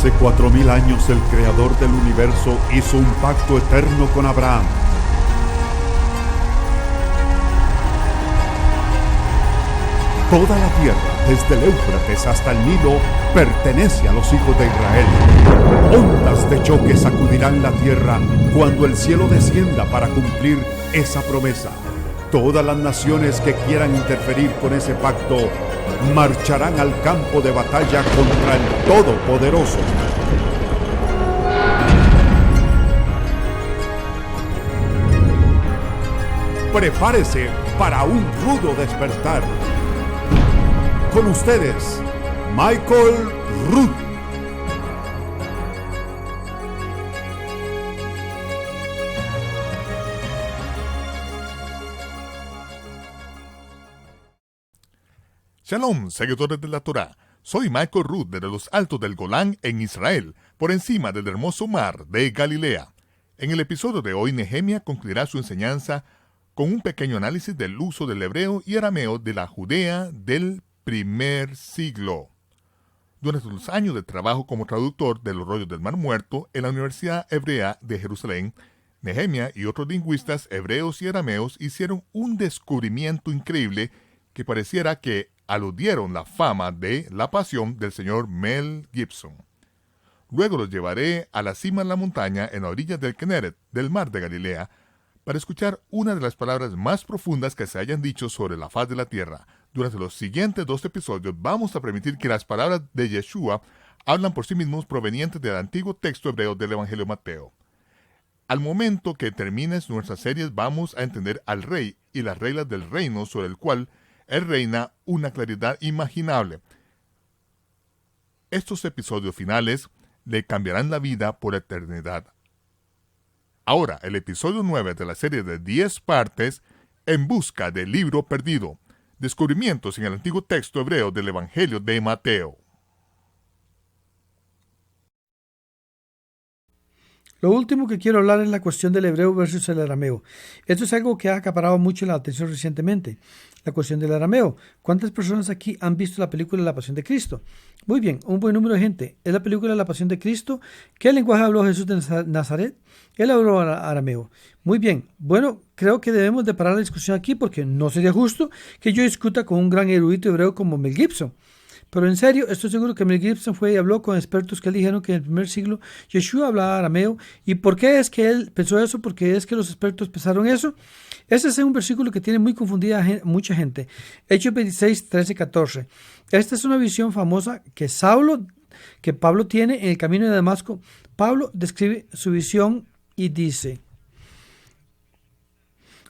Hace 4000 años el Creador del universo hizo un pacto eterno con Abraham. Toda la tierra, desde el Éufrates hasta el Nilo, pertenece a los hijos de Israel. Ondas de choque sacudirán la tierra cuando el cielo descienda para cumplir esa promesa. Todas las naciones que quieran interferir con ese pacto marcharán al campo de batalla contra el Todopoderoso. Prepárese para un rudo despertar. Con ustedes, Michael Root. Shalom, seguidores de la Torá. Soy Michael Root desde los altos del Golán en Israel, por encima del hermoso mar de Galilea. En el episodio de hoy, Nehemia concluirá su enseñanza con un pequeño análisis del uso del hebreo y arameo de la Judea del primer siglo. Durante los años de trabajo como traductor de los rollos del Mar Muerto en la Universidad Hebrea de Jerusalén, Nehemia y otros lingüistas hebreos y arameos hicieron un descubrimiento increíble que pareciera que aludieron la fama de la pasión del señor Mel Gibson. Luego los llevaré a la cima de la montaña en la orilla del Kenneret, del mar de Galilea, para escuchar una de las palabras más profundas que se hayan dicho sobre la faz de la tierra. Durante los siguientes 2 episodios vamos a permitir que las palabras de Yeshua hablan por sí mismos provenientes del antiguo texto hebreo del Evangelio de Mateo. Al momento que termines nuestras series vamos a entender al rey y las reglas del reino sobre el cual él reina una claridad imaginable. Estos episodios finales le cambiarán la vida por eternidad. Ahora, el episodio 9 de la serie de 10 partes, En busca del libro perdido. Descubrimientos en el antiguo texto hebreo del Evangelio de Mateo. Lo último que quiero hablar es la cuestión del hebreo versus el arameo. Esto es algo que ha acaparado mucho la atención recientemente. La cuestión del arameo. ¿Cuántas personas aquí han visto la película La Pasión de Cristo? Muy bien, un buen número de gente. ¿Es la película La Pasión de Cristo? ¿Qué lenguaje habló Jesús de Nazaret? Él habló arameo. Muy bien, bueno, creo que debemos de parar la discusión aquí porque no sería justo que yo discuta con un gran erudito hebreo como Mel Gibson. Pero en serio, estoy seguro que Mel Gibson fue y habló con expertos que dijeron que en el primer siglo Yeshua hablaba arameo. ¿Y por qué es que él pensó eso? Porque es que los expertos pensaron eso. Ese es un versículo que tiene muy confundida mucha gente. Hechos 26, 13, 14. Esta es una visión famosa que Pablo tiene en el camino de Damasco. Pablo describe su visión y dice: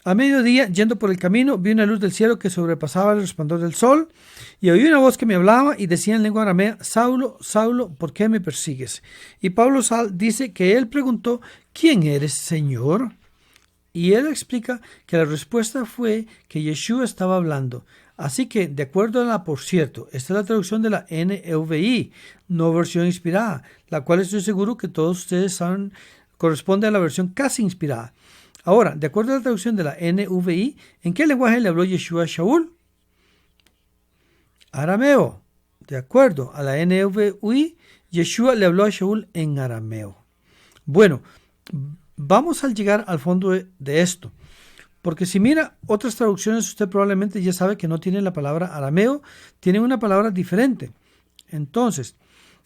a mediodía, yendo por el camino, vi una luz del cielo que sobrepasaba el resplandor del sol, y oí una voz que me hablaba y decía en lengua aramea: Saulo, Saulo, ¿por qué me persigues? Y Pablo dice que él preguntó: ¿quién eres, Señor? Y él explica que la respuesta fue que Yeshua estaba hablando. Así que, de acuerdo a por cierto, esta es la traducción de la NEVI, no versión inspirada, la cual estoy seguro que todos ustedes saben corresponde a la versión casi inspirada. Ahora, de acuerdo a la traducción de la NVI, ¿en qué lenguaje le habló Yeshua a Shaul? Arameo. De acuerdo a la NVI, Yeshua le habló a Shaul en arameo. Bueno, vamos a llegar al fondo de esto. Porque si mira otras traducciones, usted probablemente ya sabe que no tiene la palabra arameo, tiene una palabra diferente. Entonces,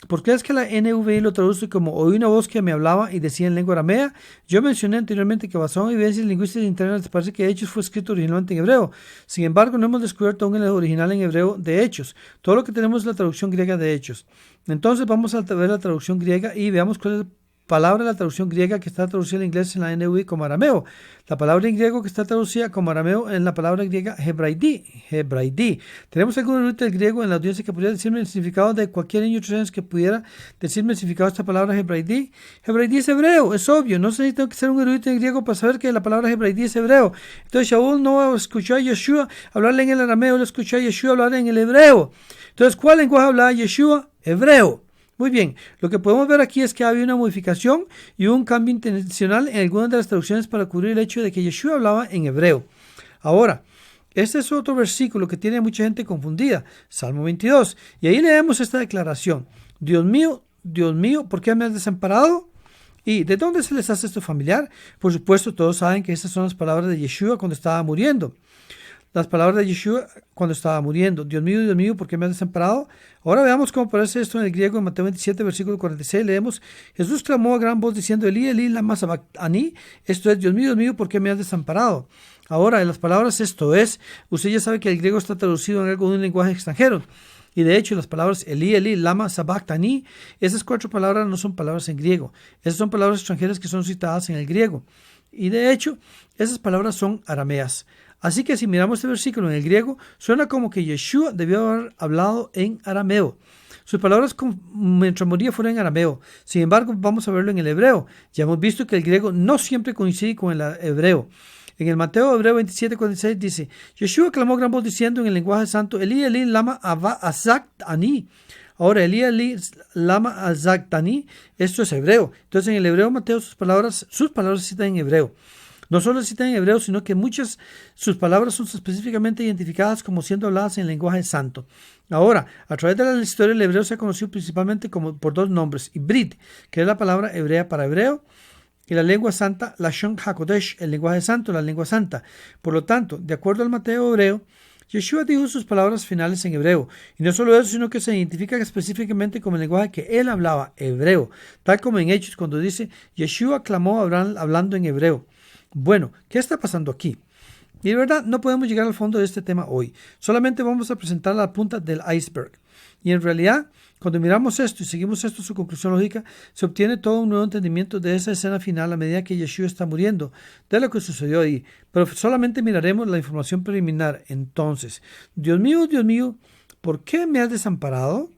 ¿por qué es que la NVI lo traduce como oí una voz que me hablaba y decía en lengua aramea? Yo mencioné anteriormente que basado en evidencias lingüísticas internas parece que Hechos fue escrito originalmente en hebreo. Sin embargo, no hemos descubierto aún el original en hebreo de Hechos. Todo lo que tenemos es la traducción griega de Hechos. Entonces vamos a ver la traducción griega y veamos cuál es la palabra de la traducción griega que está traducida en inglés en la NVI como arameo. La palabra en griego que está traducida como arameo en la palabra griega hebraidí. Tenemos algún erudito del griego en la audiencia que pudiera decirme el significado de cualquier niño de 3 años que pudiera decirme el significado de esta palabra hebraidí. Hebraidí es hebreo, es obvio. No se necesita que ser un erudito en griego para saber que la palabra hebraidí es hebreo. Entonces Shaul no escuchó a Yeshua hablarle en el arameo, él escuchó a Yeshua hablar en el hebreo. Entonces, ¿cuál lenguaje hablaba Yeshua? Hebreo. Muy bien, lo que podemos ver aquí es que había una modificación y un cambio intencional en algunas de las traducciones para cubrir el hecho de que Yeshua hablaba en hebreo. Ahora, este es otro versículo que tiene a mucha gente confundida, Salmo 22, y ahí leemos esta declaración: Dios mío, Dios mío, ¿por qué me has desamparado? ¿Y de dónde se les hace esto familiar? Por supuesto, todos saben que estas son las palabras de Yeshua cuando estaba muriendo. Las palabras de Yeshua cuando estaba muriendo. Dios mío, ¿por qué me has desamparado? Ahora veamos cómo aparece esto en el griego en Mateo 27, versículo 46. Leemos, Jesús clamó a gran voz diciendo, Elí, lama sabactani. Esto es, Dios mío, ¿por qué me has desamparado? Ahora, en las palabras esto es, usted ya sabe que el griego está traducido en algo de un lenguaje extranjero. Y de hecho, las palabras Elí, lama sabactani, esas 4 palabras no son palabras en griego. Esas son palabras extranjeras que son citadas en el griego. Y de hecho, esas palabras son arameas. Así que si miramos este versículo en el griego, suena como que Yeshua debió haber hablado en arameo. Sus palabras mientras moría fueron en arameo. Sin embargo, vamos a verlo en el hebreo. Ya hemos visto que el griego no siempre coincide con el hebreo. En el Mateo hebreo 27:46 dice, Yeshua clamó gran voz diciendo en el lenguaje santo, Elí, lama sabactani. Ahora, Elí, lama sabactani, esto es hebreo. Entonces, en el hebreo Mateo sus palabras se citan en hebreo. No solo citan en hebreo, sino que sus palabras son específicamente identificadas como siendo habladas en el lenguaje santo. Ahora, a través de la historia, el hebreo se ha conocido principalmente por 2 nombres. Ibrit, que es la palabra hebrea para hebreo, y la lengua santa, Lashon HaKodesh, el lenguaje santo, la lengua santa. Por lo tanto, de acuerdo al Mateo hebreo, Yeshua dijo sus palabras finales en hebreo. Y no solo eso, sino que se identifica específicamente como el lenguaje que él hablaba, hebreo. Tal como en Hechos, cuando dice, Yeshua clamó hablando en hebreo. Bueno, ¿qué está pasando aquí? Y de verdad no podemos llegar al fondo de este tema hoy. Solamente vamos a presentar la punta del iceberg. Y en realidad, cuando miramos esto y seguimos esto su conclusión lógica, se obtiene todo un nuevo entendimiento de esa escena final a medida que Yeshua está muriendo, de lo que sucedió ahí. Pero solamente miraremos la información preliminar. Entonces, Dios mío, ¿por qué me has desamparado?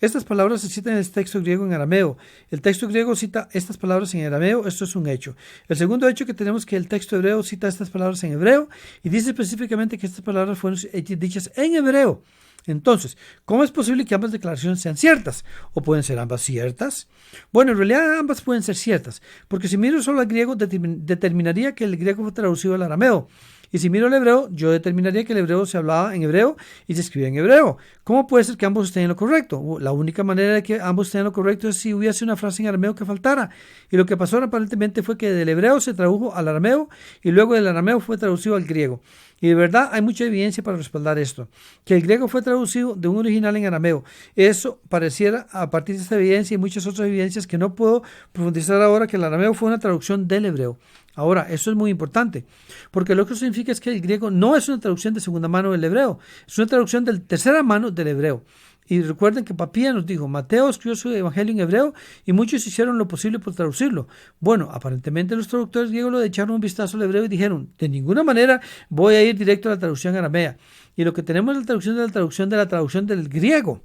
Estas palabras se citan en el texto griego en arameo. El texto griego cita estas palabras en arameo. Esto es un hecho. El segundo hecho que tenemos que el texto hebreo cita estas palabras en hebreo y dice específicamente que estas palabras fueron dichas en hebreo. Entonces, ¿cómo es posible que ambas declaraciones sean ciertas? ¿O pueden ser ambas ciertas? Bueno, en realidad ambas pueden ser ciertas, porque si miro solo al griego, determinaría que el griego fue traducido al arameo. Y si miro el hebreo, yo determinaría que el hebreo se hablaba en hebreo y se escribía en hebreo. ¿Cómo puede ser que ambos estén en lo correcto? La única manera de que ambos estén en lo correcto es si hubiese una frase en arameo que faltara. Y lo que pasó aparentemente fue que del hebreo se tradujo al arameo y luego del arameo fue traducido al griego. Y de verdad hay mucha evidencia para respaldar esto, que el griego fue traducido de un original en arameo. Eso pareciera, a partir de esta evidencia y muchas otras evidencias que no puedo profundizar ahora, que el arameo fue una traducción del hebreo. Ahora, eso es muy importante, porque lo que significa es que el griego no es una traducción de segunda mano del hebreo, es una traducción de tercera mano del hebreo. Y recuerden que Papía nos dijo, Mateo escribió su evangelio en hebreo y muchos hicieron lo posible por traducirlo. Bueno, aparentemente los traductores griegos le echaron un vistazo al hebreo y dijeron, de ninguna manera voy a ir directo a la traducción aramea. Y lo que tenemos es la traducción del griego.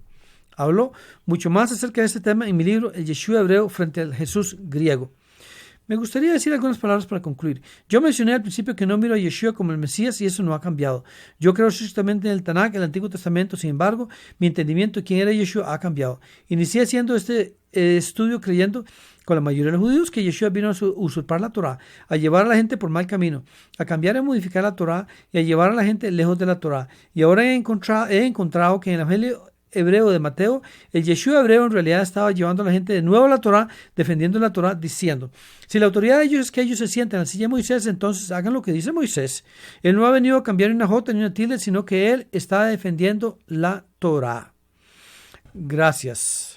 Hablo mucho más acerca de este tema en mi libro, El Yeshua hebreo frente al Jesús griego. Me gustaría decir algunas palabras para concluir. Yo mencioné al principio que no miro a Yeshua como el Mesías y eso no ha cambiado. Yo creo estrictamente en el Tanakh, el Antiguo Testamento. Sin embargo, mi entendimiento de quién era Yeshua ha cambiado. Inicié haciendo este estudio creyendo con la mayoría de los judíos que Yeshua vino a usurpar la Torah, a llevar a la gente por mal camino, a cambiar y modificar la Torah y a llevar a la gente lejos de la Torah. Y ahora he encontrado que en el Evangelio hebreo de Mateo, el Yeshua hebreo en realidad estaba llevando a la gente de nuevo a la Torah, defendiendo la Torah, diciendo, si la autoridad de ellos es que ellos se sienten en la silla de Moisés, entonces hagan lo que dice Moisés. Él no ha venido a cambiar ni una jota ni una tilde, sino que él está defendiendo la Torah. Gracias.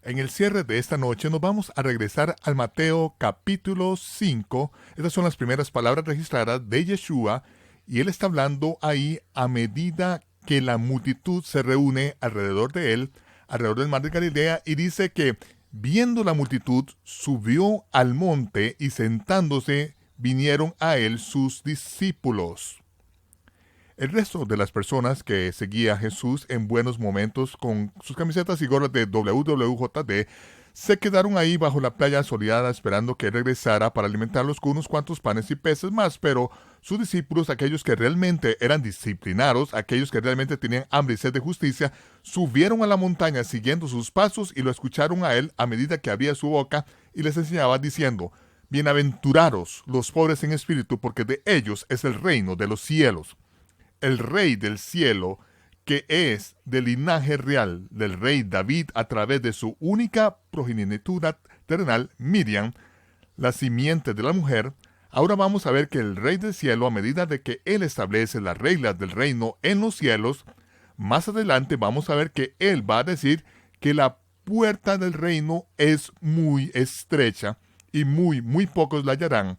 En el cierre de esta noche nos vamos a regresar al Mateo capítulo 5. Estas son las primeras palabras registradas de Yeshua y él está hablando ahí a medida que la multitud se reúne alrededor de él, alrededor del mar de Galilea, y dice que viendo la multitud subió al monte y sentándose vinieron a él sus discípulos. El resto de las personas que seguía a Jesús en buenos momentos con sus camisetas y gorras de WWJD se quedaron ahí bajo la playa soleada esperando que regresara para alimentarlos con unos cuantos panes y peces más, pero sus discípulos, aquellos que realmente eran disciplinados, aquellos que realmente tenían hambre y sed de justicia, subieron a la montaña siguiendo sus pasos y lo escucharon a él a medida que abría su boca y les enseñaba diciendo, bienaventurados los pobres en espíritu, porque de ellos es el reino de los cielos. el rey del cielo, que es del linaje real del rey David a través de su única progenitura terrenal, Miriam, la simiente de la mujer, ahora vamos a ver que el rey del cielo, a medida de que él establece las reglas del reino en los cielos, más adelante vamos a ver que él va a decir que la puerta del reino es muy estrecha y muy pocos la hallarán,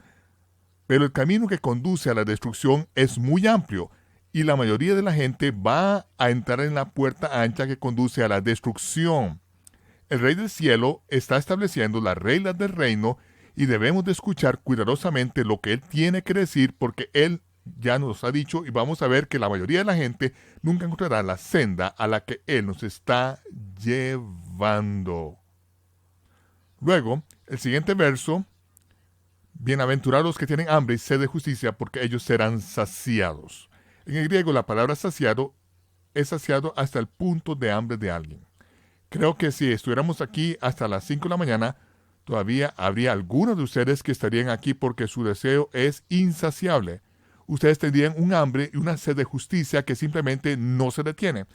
pero el camino que conduce a la destrucción es muy amplio y la mayoría de la gente va a entrar en la puerta ancha que conduce a la destrucción. El rey del cielo está estableciendo las reglas del reino y debemos de escuchar cuidadosamente lo que él tiene que decir, porque él ya nos ha dicho y vamos a ver que la mayoría de la gente nunca encontrará la senda a la que él nos está llevando. Luego, el siguiente verso: bienaventurados los que tienen hambre y sed de justicia, porque ellos serán saciados. En el griego la palabra saciado es saciado hasta el punto de hambre de alguien. Creo que si estuviéramos aquí hasta las 5 de la mañana, todavía habría algunos de ustedes que estarían aquí porque su deseo es insaciable. Ustedes tendrían un hambre y una sed de justicia que simplemente no se detiene.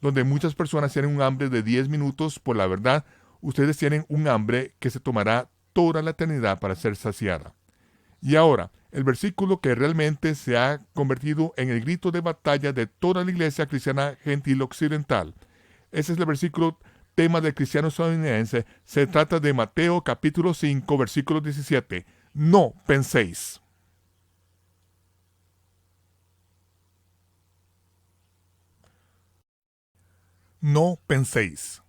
Donde muchas personas tienen un hambre de 10 minutos, por la verdad, ustedes tienen un hambre que se tomará toda la eternidad para ser saciada. Y ahora, el versículo que realmente se ha convertido en el grito de batalla de toda la iglesia cristiana gentil occidental. Ese es el versículo tema del cristiano estadounidense. Se trata de Mateo capítulo 5, versículo 17. No penséis. No penséis.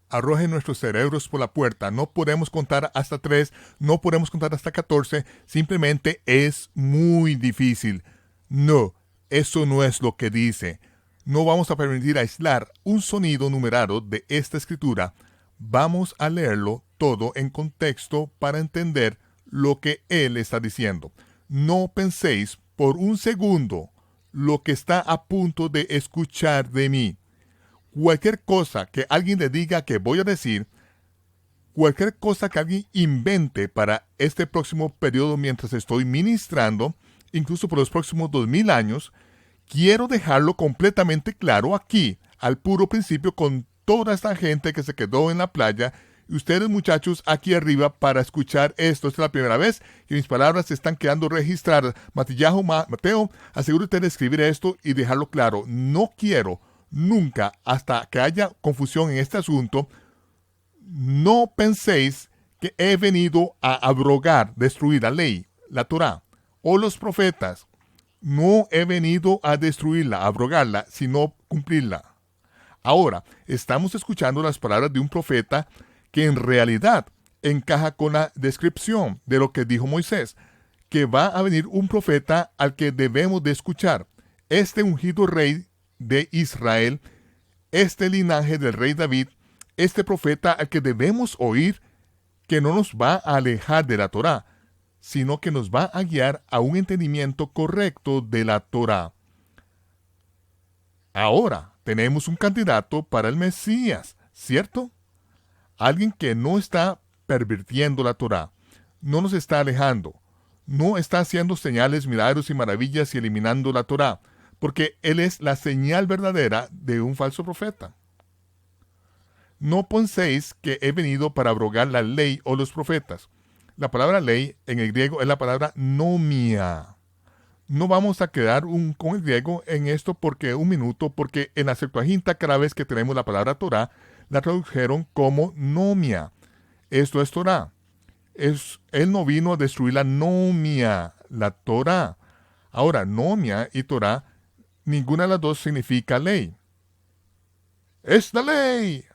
Arrojen nuestros cerebros por la puerta. No podemos contar hasta 3, no podemos contar hasta 14. Simplemente es muy difícil. No, eso no es lo que dice. No vamos a permitir aislar un sonido numerado de esta escritura. Vamos a leerlo todo en contexto para entender lo que él está diciendo. No penséis por un segundo lo que está a punto de escuchar de mí. Cualquier cosa que alguien le diga que voy a decir, cualquier cosa que alguien invente para este próximo periodo mientras estoy ministrando, incluso por los próximos 2000 años, quiero dejarlo completamente claro aquí, al puro principio, con toda esta gente que se quedó en la playa, y ustedes muchachos aquí arriba para escuchar esto. Esta es la primera vez que mis palabras se están quedando registradas. Mateo, asegúrate de escribir esto y dejarlo claro. No quiero nunca, hasta que haya confusión en este asunto, no penséis que he venido a abrogar, destruir la ley, la Torá, o los profetas. No he venido a destruirla, a abrogarla, sino cumplirla. Ahora, estamos escuchando las palabras de un profeta que en realidad encaja con la descripción de lo que dijo Moisés, que va a venir un profeta al que debemos de escuchar. Este ungido rey de Israel, este linaje del rey David, este profeta al que debemos oír, que no nos va a alejar de la Torá, sino que nos va a guiar a un entendimiento correcto de la Torá. Ahora tenemos un candidato para el Mesías, ¿cierto? Alguien que no está pervirtiendo la Torá, no nos está alejando, no está haciendo señales, milagros y maravillas y eliminando la Torá, porque él es la señal verdadera de un falso profeta. No penséis que he venido para abrogar la ley o los profetas. La palabra ley en el griego es la palabra nomia. No vamos a quedar con el griego en esto porque en la Septuaginta cada vez que tenemos la palabra Torá, la tradujeron como nomia. Esto es Torá. Él no vino a destruir la nomia, la Torá. Ahora, nomia y Torá, ninguna de las dos significa ley. ¡Es la ley!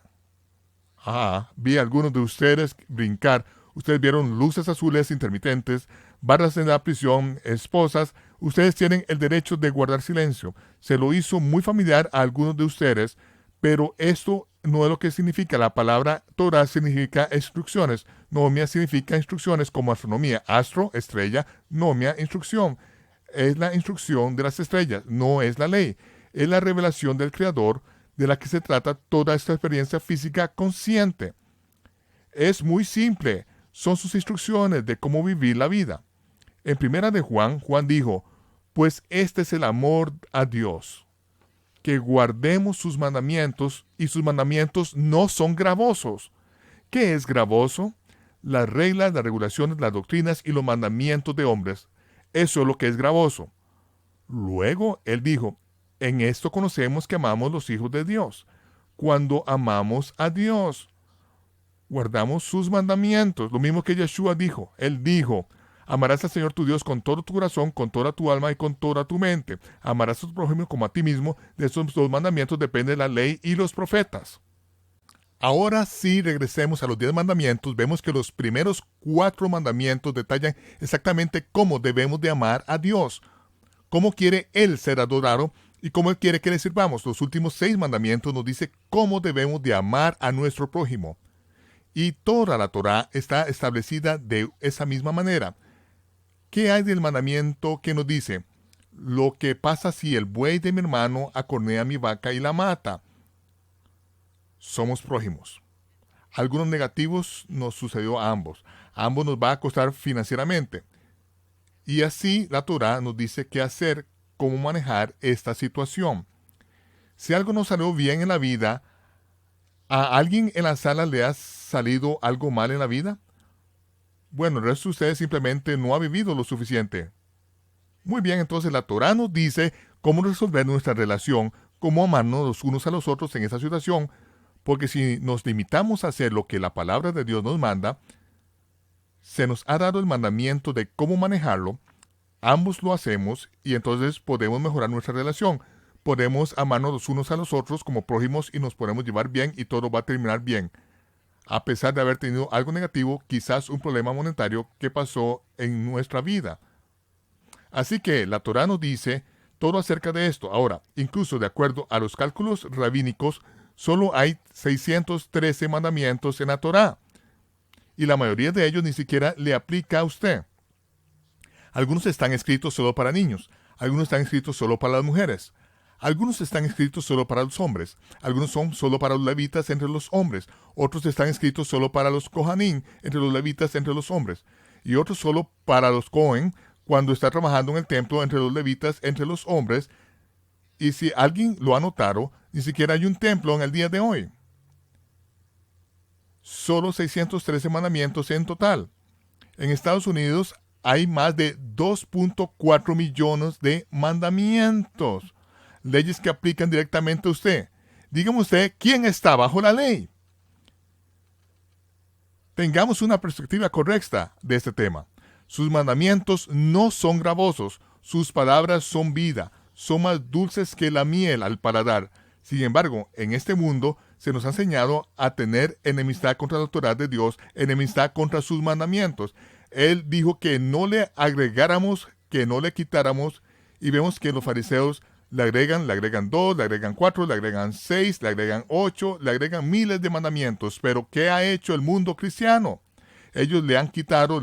Vi a algunos de ustedes brincar. Ustedes vieron luces azules intermitentes, barras en la prisión, esposas. Ustedes tienen el derecho de guardar silencio. Se lo hizo muy familiar a algunos de ustedes, pero esto no es lo que significa. La palabra Torah significa instrucciones. Nomia significa instrucciones como astronomía. Astro, estrella, nomia, instrucción. Es la instrucción de las estrellas, no es la ley. Es la revelación del Creador de la que se trata toda esta experiencia física consciente. Es muy simple. Son sus instrucciones de cómo vivir la vida. En primera de Juan, Juan dijo, Pues este es el amor a Dios, que guardemos sus mandamientos, y sus mandamientos no son gravosos. ¿Qué es gravoso? Las reglas, las regulaciones, las doctrinas y los mandamientos de hombres. Eso es lo que es gravoso. Luego él dijo, en esto conocemos que amamos los hijos de Dios, cuando amamos a Dios. Guardamos sus mandamientos, lo mismo que Yeshua dijo. Él dijo, amarás al Señor tu Dios con todo tu corazón, con toda tu alma y con toda tu mente. Amarás a tu prójimo como a ti mismo. De esos dos mandamientos depende la ley y los profetas. Ahora sí, regresemos a los 10 mandamientos. Vemos que los primeros 4 mandamientos detallan exactamente cómo debemos de amar a Dios, cómo quiere Él ser adorado y cómo Él quiere que le sirvamos. Los últimos 6 mandamientos nos dice cómo debemos de amar a nuestro prójimo. Y toda la Torá está establecida de esa misma manera. ¿Qué hay del mandamiento que nos dice? Lo que pasa si el buey de mi hermano acornea mi vaca y la mata. Somos prójimos. Algunos negativos nos sucedió a ambos. A ambos nos va a costar financieramente. Y así la Torá nos dice qué hacer, cómo manejar esta situación. Si algo nos salió bien en la vida, ¿a alguien en la sala le ha salido algo mal en la vida? Bueno, el resto de ustedes simplemente no ha vivido lo suficiente. Muy bien, entonces la Torá nos dice cómo resolver nuestra relación, cómo amarnos los unos a los otros en esa situación, porque si nos limitamos a hacer lo que la palabra de Dios nos manda, se nos ha dado el mandamiento de cómo manejarlo, ambos lo hacemos y entonces podemos mejorar nuestra relación. Podemos amarnos los unos a los otros como prójimos y nos podemos llevar bien y todo va a terminar bien. A pesar de haber tenido algo negativo, quizás un problema monetario que pasó en nuestra vida. Así que la Torá nos dice todo acerca de esto. Ahora, incluso de acuerdo a los cálculos rabínicos, solo hay 613 mandamientos en la Torá. Y la mayoría de ellos ni siquiera le aplica a usted. Algunos están escritos solo para niños. Algunos están escritos solo para las mujeres. Algunos están escritos solo para los hombres. Algunos son solo para los levitas entre los hombres. Otros están escritos solo para los kohanim entre los levitas entre los hombres. Y otros solo para los Cohen cuando está trabajando en el templo entre los levitas entre los hombres. Y si alguien lo ha notado, ni siquiera hay un templo en el día de hoy. Solo 613 mandamientos en total. En Estados Unidos hay más de 2.4 millones de mandamientos. Leyes que aplican directamente a usted. Dígame usted, ¿quién está bajo la ley? Tengamos una perspectiva correcta de este tema. Sus mandamientos no son gravosos. Sus palabras son vida. Son más dulces que la miel al paladar. Sin embargo, en este mundo se nos ha enseñado a tener enemistad contra la autoridad de Dios, enemistad contra sus mandamientos. Él dijo que no le agregáramos, que no le quitáramos, y vemos que los fariseos le agregan 2, le agregan 4, le agregan 6, le agregan 8, le agregan miles de mandamientos. Pero ¿qué ha hecho el mundo cristiano? Ellos le han quitado,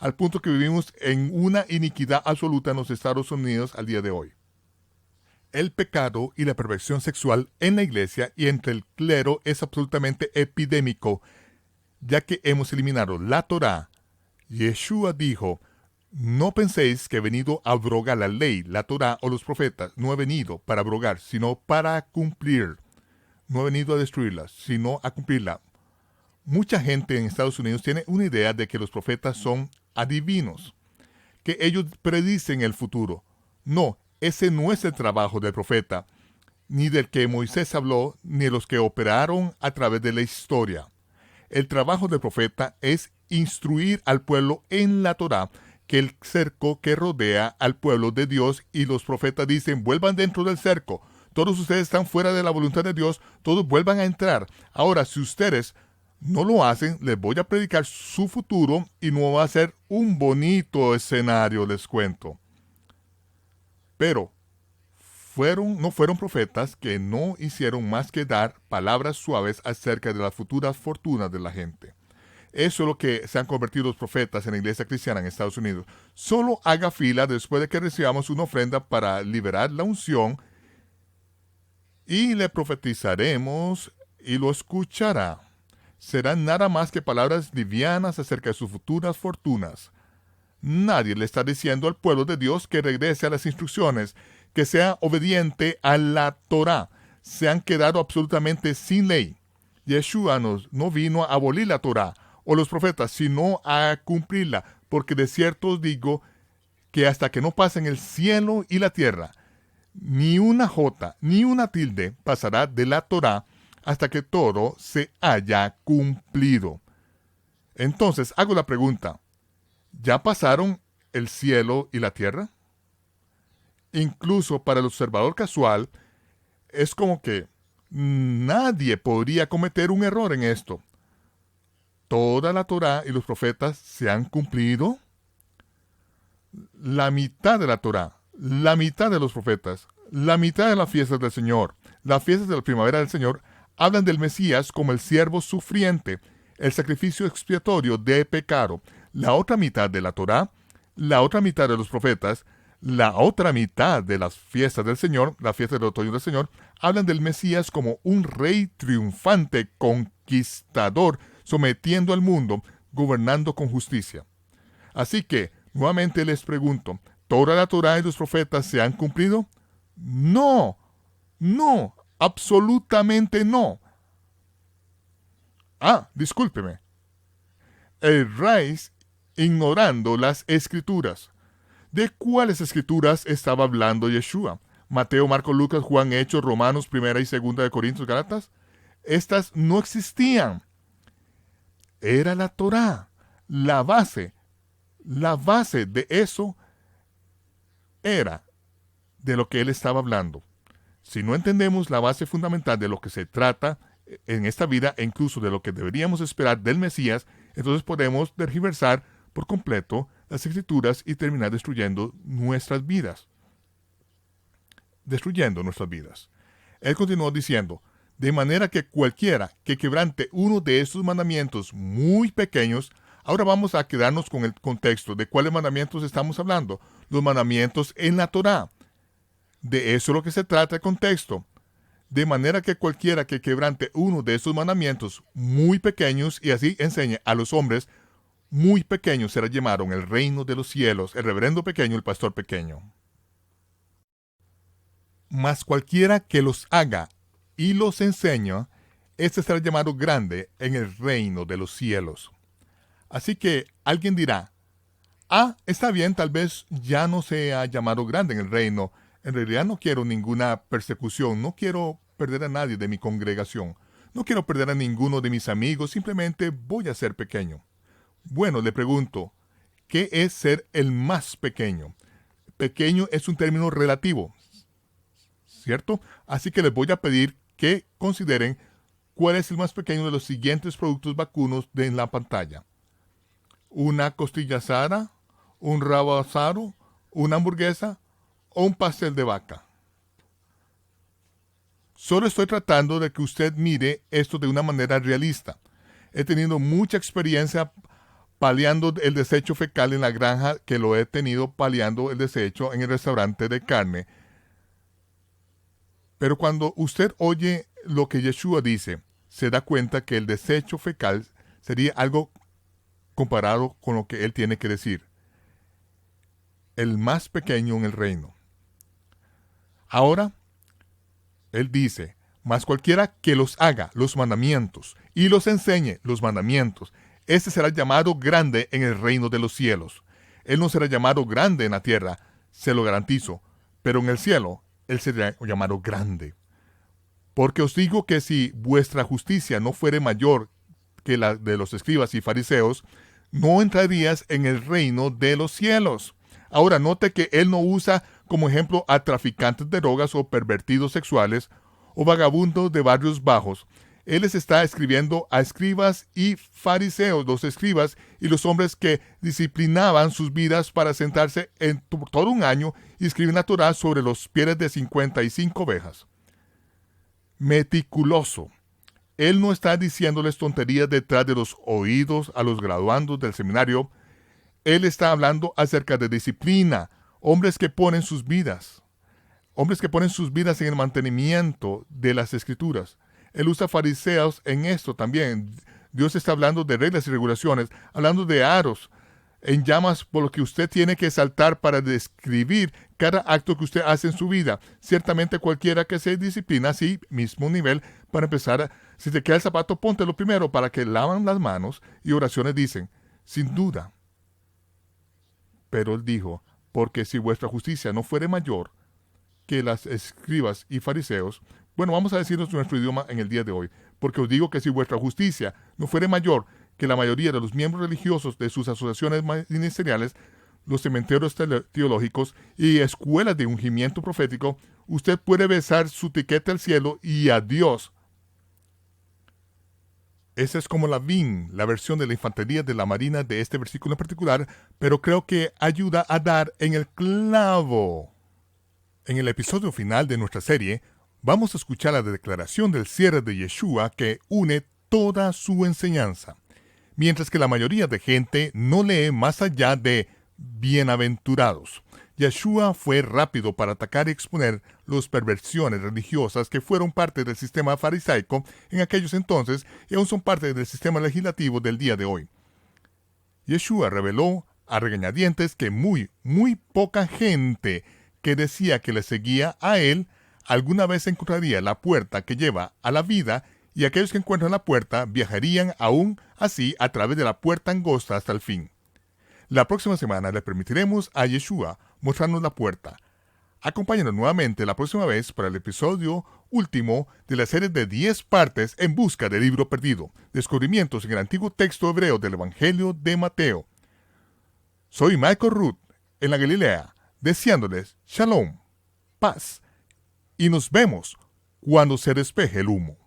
al punto que vivimos en una iniquidad absoluta en los Estados Unidos al día de hoy. El pecado y la perversión sexual en la iglesia y entre el clero es absolutamente epidémico, ya que hemos eliminado la Torá. Yeshua dijo, no penséis que he venido a abrogar la ley, la Torá o los profetas. No he venido para abrogar, sino para cumplir. No he venido a destruirla, sino a cumplirla. Mucha gente en Estados Unidos tiene una idea de que los profetas son adivinos, que ellos predicen el futuro. No, ese no es el trabajo del profeta, ni del que Moisés habló, ni de los que operaron a través de la historia. El trabajo del profeta es instruir al pueblo en la Torá, que el cerco que rodea al pueblo de Dios, y los profetas dicen, vuelvan dentro del cerco. Todos ustedes están fuera de la voluntad de Dios, todos vuelvan a entrar. Ahora, si ustedes no lo hacen, les voy a predicar su futuro y no va a ser un bonito escenario, les cuento. Pero no fueron profetas que no hicieron más que dar palabras suaves acerca de las futuras fortunas de la gente. Eso es lo que se han convertido los profetas en la iglesia cristiana en Estados Unidos. Solo haga fila después de que recibamos una ofrenda para liberar la unción y le profetizaremos y lo escuchará. Serán nada más que palabras livianas acerca de sus futuras fortunas. Nadie le está diciendo al pueblo de Dios que regrese a las instrucciones, que sea obediente a la Torá. Se han quedado absolutamente sin ley. Yeshua no vino a abolir la Torá o los profetas, sino a cumplirla, porque de cierto os digo que hasta que no pasen el cielo y la tierra, ni una jota, ni una tilde pasará de la Torá hasta que todo se haya cumplido. Entonces hago la pregunta, ¿ya pasaron el cielo y la tierra? Incluso para el observador casual, es como que nadie podría cometer un error en esto. ¿Toda la Torá y los profetas se han cumplido? La mitad de la Torá, la mitad de los profetas, la mitad de las fiestas del Señor, las fiestas de la primavera del Señor, hablan del Mesías como el siervo sufriente, el sacrificio expiatorio de pecado. La otra mitad de la Torá, la otra mitad de los profetas, la otra mitad de las fiestas del Señor, la fiesta del otoño del Señor, hablan del Mesías como un rey triunfante, conquistador, sometiendo al mundo, gobernando con justicia. Así que, nuevamente les pregunto, ¿toda la Torá y los profetas se han cumplido? No, no, absolutamente no. Discúlpeme. Erráis ignorando las Escrituras. ¿De cuáles Escrituras estaba hablando Yeshua? Mateo, Marcos, Lucas, Juan, Hechos, Romanos, Primera y Segunda de Corintios, Gálatas. Estas no existían. Era la Torá, la base de eso era de lo que él estaba hablando. Si no entendemos la base fundamental de lo que se trata en esta vida e incluso de lo que deberíamos esperar del Mesías, entonces podemos tergiversar por completo las Escrituras y terminar destruyendo nuestras vidas. Él continuó diciendo, de manera que cualquiera que quebrante uno de estos mandamientos muy pequeños. Ahora vamos a quedarnos con el contexto de cuáles mandamientos estamos hablando. Los mandamientos en la Torá. De eso es lo que se trata el contexto. De manera que cualquiera que quebrante uno de esos mandamientos muy pequeños y así enseñe a los hombres muy pequeños será llamado en el reino de los cielos, el reverendo pequeño, el pastor pequeño. Mas cualquiera que los haga y los enseña, este será llamado grande en el reino de los cielos. Así que alguien dirá, está bien, tal vez ya no sea llamado grande en el reino. En realidad no quiero ninguna persecución, no quiero perder a nadie de mi congregación, no quiero perder a ninguno de mis amigos, simplemente voy a ser pequeño. Bueno, le pregunto, ¿qué es ser el más pequeño? Pequeño es un término relativo, ¿cierto? Así que les voy a pedir que consideren cuál es el más pequeño de los siguientes productos vacunos en la pantalla. Una costilla asada, un rabo asado, una hamburguesa o un pastel de vaca. Solo estoy tratando de que usted mire esto de una manera realista. He tenido mucha experiencia paliando el desecho fecal en la granja que lo he tenido paliando el desecho en el restaurante de carne. Pero cuando usted oye lo que Yeshua dice, se da cuenta que el desecho fecal sería algo comparado con lo que él tiene que decir. El más pequeño en el reino. Ahora, él dice, mas cualquiera que los haga, los mandamientos, y los enseñe, los mandamientos, este será llamado grande en el reino de los cielos. Él no será llamado grande en la tierra, se lo garantizo, pero en el cielo, él será llamado grande. Porque os digo que si vuestra justicia no fuere mayor que la de los escribas y fariseos, no entrarías en el reino de los cielos. Ahora, note que él no usa como ejemplo a traficantes de drogas o pervertidos sexuales o vagabundos de barrios bajos. Él les está escribiendo a escribas y fariseos, los escribas y los hombres que disciplinaban sus vidas para sentarse en todo un año y escribir la Torá sobre los pieles de 55 ovejas. Meticuloso. Él no está diciéndoles tonterías detrás de los oídos a los graduandos del seminario. Él está hablando acerca de disciplina, hombres que ponen sus vidas en el mantenimiento de las Escrituras. Él usa fariseos en esto también. Dios está hablando de reglas y regulaciones, hablando de aros, en llamas por lo que usted tiene que saltar para describir cada acto que usted hace en su vida. Ciertamente cualquiera que se disciplina así, mismo nivel, para empezar, si te queda el zapato, póntelo primero para que lavan las manos, y oraciones dicen, sin duda. Pero él dijo, porque si vuestra justicia no fuere mayor que las escribas y fariseos, bueno, vamos a decirnos nuestro idioma en el día de hoy, porque os digo que si vuestra justicia no fuere mayor que la mayoría de los miembros religiosos de sus asociaciones ministeriales, los cementerios teológicos y escuelas de ungimiento profético, usted puede besar su tiquete al cielo y adiós. Esa es como la VIN, la versión de la infantería de la marina de este versículo en particular, pero creo que ayuda a dar en el clavo. En el episodio final de nuestra serie, vamos a escuchar la declaración del cierre de Yeshua que une toda su enseñanza. Mientras que la mayoría de gente no lee más allá de bienaventurados, Yeshua fue rápido para atacar y exponer las perversiones religiosas que fueron parte del sistema farisaico en aquellos entonces y aún son parte del sistema legislativo del día de hoy. Yeshua reveló a regañadientes que muy poca gente que decía que le seguía a él alguna vez encontraría la puerta que lleva a la vida, y aquellos que encuentran la puerta viajarían aún así a través de la puerta angosta hasta el fin. La próxima semana le permitiremos a Yeshua mostrarnos la puerta. Acompáñanos nuevamente la próxima vez para el episodio último de la serie de 10 partes en busca del libro perdido, descubrimientos en el antiguo texto hebreo del Evangelio de Mateo. Soy Michael Root, en la Galilea, deseándoles Shalom, paz, y nos vemos cuando se despeje el humo.